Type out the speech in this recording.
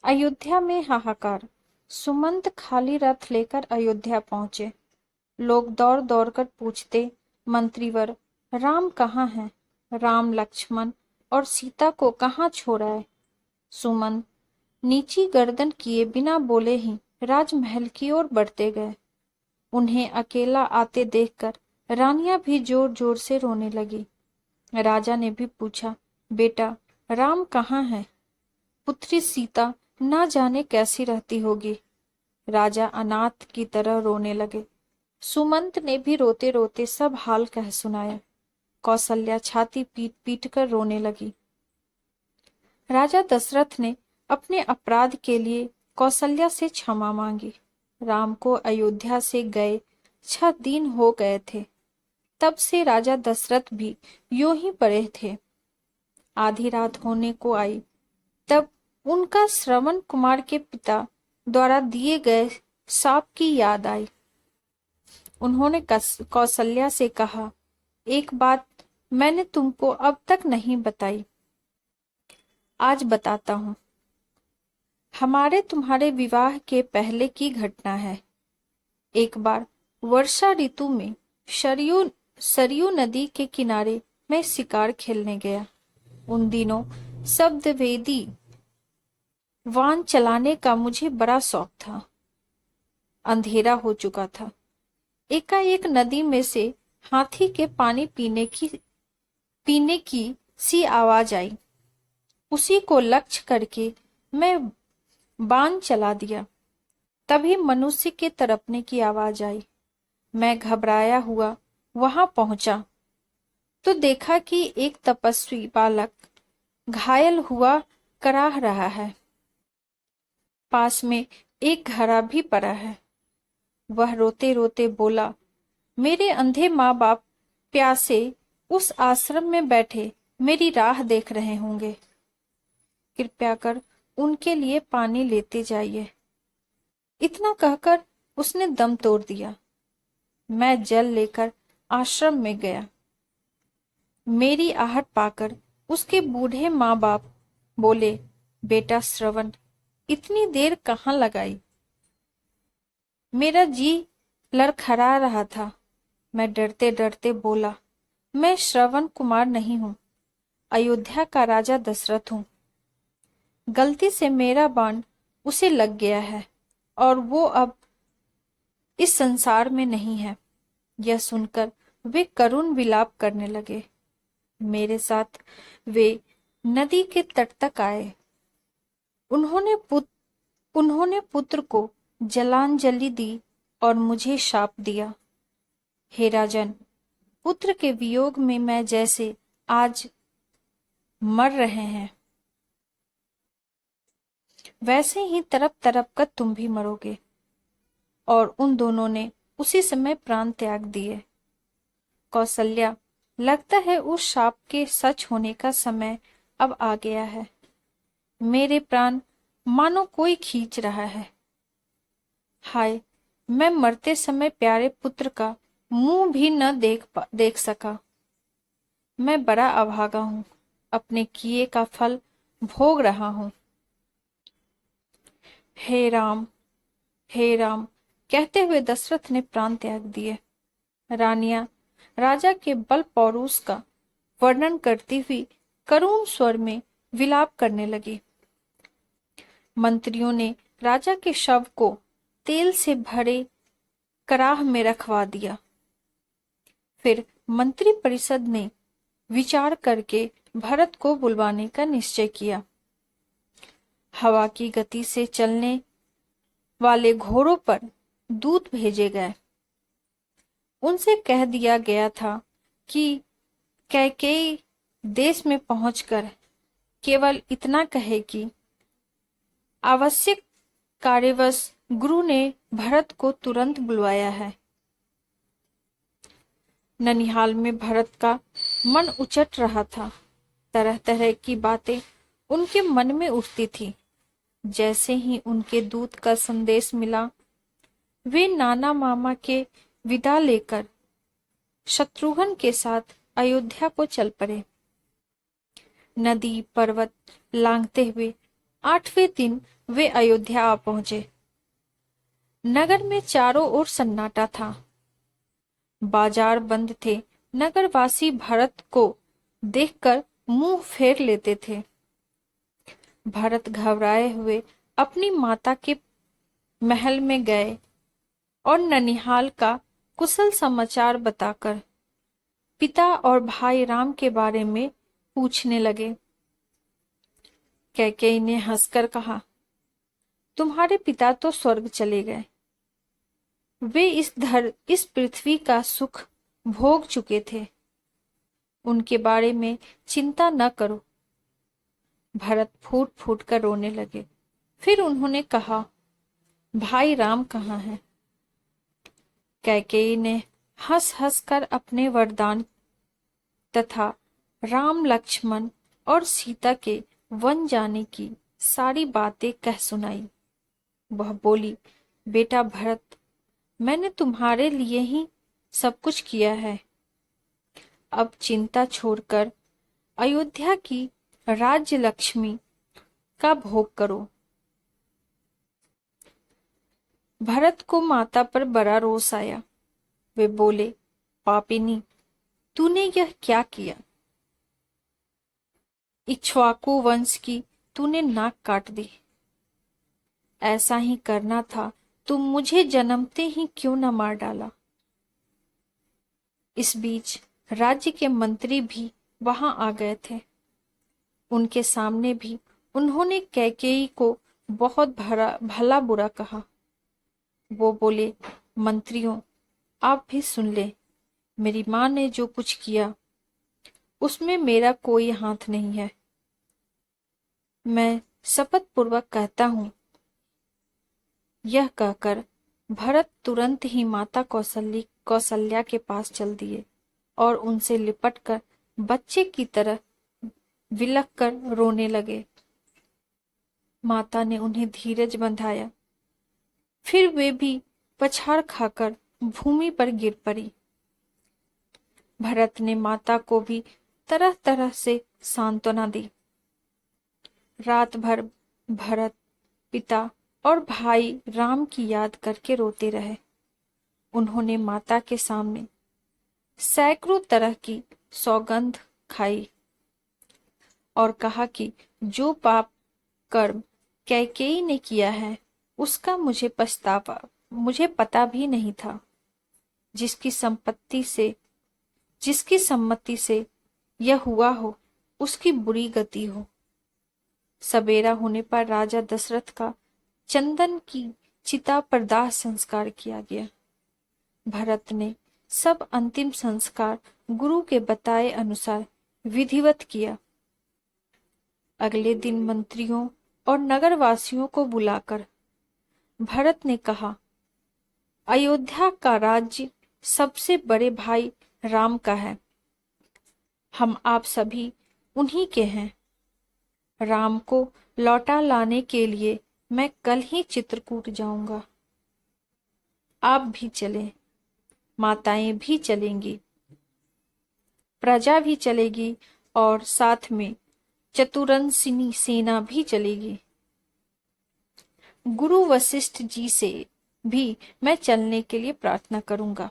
अयोध्या में हाहाकार। सुमंत खाली रथ लेकर अयोध्या पहुंचे। लोग दौड़ दौड़ कर पूछते, मंत्रीवर, राम कहाँ है? राम लक्ष्मण और सीता को कहाँ छोड़ा है? सुमंत नीची गर्दन किए बिना बोले ही राजमहल की ओर बढ़ते गए। उन्हें अकेला आते देखकर रानियां भी जोर जोर से रोने लगी। राजा ने भी पूछा, बेटा राम कहाँ है? पुत्री सीता ना जाने कैसी रहती होगी। राजा अनाथ की तरह रोने लगे। सुमंत ने भी रोते रोते सब हाल कह सुनाया। कौसल्या छाती पीट पीट कर रोने लगी। राजा दशरथ ने अपने अपराध के लिए कौसल्या से क्षमा मांगी। राम को अयोध्या से गए 6 दिन हो गए थे। तब से राजा दशरथ भी यूं ही पड़े थे। आधी रात होने को आई, तब उनका श्रवण कुमार के पिता द्वारा दिए गए शाप की याद आई। उन्होंने कौसल्या से कहा, एक बात मैंने तुमको अब तक नहीं बताई, आज बताता हूँ। हमारे तुम्हारे विवाह के पहले की घटना है। एक बार वर्षा ऋतु में सरयू नदी के किनारे मैं शिकार खेलने गया। उन दिनों शब्दवेदी वान चलाने का मुझे बड़ा शौक था। अंधेरा हो चुका था। एकाएक नदी में से हाथी के पानी पीने की सी आवाज आई। उसी को लक्ष्य करके मैं बाण चला दिया। तभी मनुष्य के तड़पने की आवाज आई। मैं घबराया हुआ वहां पहुंचा तो देखा कि एक तपस्वी बालक घायल हुआ कराह रहा है। पास में एक घड़ा भी पड़ा है। वह रोते रोते बोला, मेरे अंधे माँ बाप प्यासे उस आश्रम में बैठे मेरी राह देख रहे होंगे। कृपया कर उनके लिए पानी लेते जाइए। इतना कहकर उसने दम तोड़ दिया। मैं जल लेकर आश्रम में गया। मेरी आहट पाकर उसके बूढ़े माँ बाप बोले, बेटा श्रवण, इतनी देर कहाँ लगाई? मेरा जी लड़खड़ा रहा था। मैं डरते डरते बोला, मैं श्रवण कुमार नहीं हूं, अयोध्या का राजा दशरथ हूं। गलती से मेरा बाण उसे लग गया है और वो अब इस संसार में नहीं है। यह सुनकर वे करुण विलाप करने लगे। मेरे साथ वे नदी के तट तक आए। उन्होंने पुत्र को जलांजलि दी और मुझे शाप दिया। हे राजन, पुत्र के वियोग में मैं जैसे आज मर रहे हैं, वैसे ही तड़प तड़प कर तुम भी मरोगे। और उन दोनों ने उसी समय प्राण त्याग दिए। कौसल्या, लगता है उस शाप के सच होने का समय अब आ गया है। मेरे प्राण मानो कोई खींच रहा है। हाय, मैं मरते समय प्यारे पुत्र का मुंह भी न देख सका। मैं बड़ा अभागा हूं, अपने किए का फल भोग रहा हूं। हे राम, हे राम, कहते हुए दशरथ ने प्राण त्याग दिए। रानियां राजा के बल पौरुष का वर्णन करती हुई करुण स्वर में विलाप करने लगी। मंत्रियों ने राजा के शव को तेल से भरे कराह में रखवा दिया। फिर मंत्री परिषद ने विचार करके भरत को बुलवाने का निश्चय किया। हवा की गति से चलने वाले घोड़ों पर दूत भेजे गए। उनसे कह दिया गया था कि कैकेयी देश में पहुंचकर केवल इतना कहे कि आवश्यक कार्यवश गुरु ने भरत को तुरंत बुलवाया है। ननिहाल में भरत का मन उचट रहा था। तरह तरह की बातें उनके मन में उठती थी। जैसे ही उनके दूत का संदेश मिला, वे नाना मामा के विदा लेकर शत्रुघ्न के साथ अयोध्या को चल पड़े। नदी पर्वत लांघते हुए 8वें दिन वे अयोध्या आ पहुंचे। नगर में चारों ओर सन्नाटा था। बाजार बंद थे। नगरवासी भरत को देखकर मुंह फेर लेते थे। भरत घबराए हुए अपनी माता के महल में गए और ननिहाल का कुशल समाचार बताकर पिता और भाई राम के बारे में पूछने लगे। कैकेयी ने हंसकर कहा, तुम्हारे पिता तो स्वर्ग चले गए। वे इस पृथ्वी का सुख भोग चुके थे। उनके बारे में चिंता न करो। भरत फूट फूट कर रोने लगे। फिर उन्होंने कहा, भाई राम कहाँ हैं? कैकेयी ने हंस हंस कर अपने वरदान तथा राम लक्ष्मण और सीता के वन जाने की सारी बातें कह सुनाई। वह बोली, बेटा भरत, मैंने तुम्हारे लिए ही सब कुछ किया है। अब चिंता छोड़कर अयोध्या की राज्य लक्ष्मी का भोग करो। भरत को माता पर बड़ा रोष आया। वे बोले, पापिनी, तूने यह क्या किया? इक्ष्वाकु वंश की तूने नाक काट दी। ऐसा ही करना था तो मुझे जन्मते ही क्यों न मार डाला। इस बीच राज्य के मंत्री भी वहां आ गए थे। उनके सामने भी उन्होंने कैकेयी को बहुत भला बुरा कहा। वो बोले, मंत्रियों, आप भी सुन ले। मेरी मां ने जो कुछ किया उसमें मेरा कोई हाथ नहीं है। मैं शपथ पूर्वक कहता हूं। यह कहकर भरत तुरंत ही माता कौशल्या के पास चल दिए और उनसे लिपटकर बच्चे की तरह विलख कर रोने लगे। माता ने उन्हें धीरज बंधाया। फिर वे भी पछाड़ खाकर भूमि पर गिर पड़ी। भरत ने माता को भी तरह तरह से सांत्वना दी। रात भर भरत पिता और भाई राम की याद करके रोते रहे। उन्होंने माता के सामने सैकड़ों तरह की सौगंध खाई और कहा कि जो पाप कर्म कैकेयी ने किया है उसका मुझे पता भी नहीं था। जिसकी सम्मति से यह हुआ हो उसकी बुरी गति हो। सवेरा होने पर राजा दशरथ का चंदन की चिता पर दाह संस्कार किया गया। भरत ने सब अंतिम संस्कार गुरु के बताए अनुसार विधिवत किया। अगले दिन मंत्रियों और नगरवासियों को बुलाकर भरत ने कहा, अयोध्या का राज्य सबसे बड़े भाई राम का है। हम आप सभी उन्हीं के हैं। राम को लौटा लाने के लिए मैं कल ही चित्रकूट जाऊंगा। आप भी चलें, माताएं भी चलेंगी, प्रजा भी चलेगी और साथ में चतुरंगिनी सेना भी चलेगी। गुरु वशिष्ठ जी से भी मैं चलने के लिए प्रार्थना करूंगा।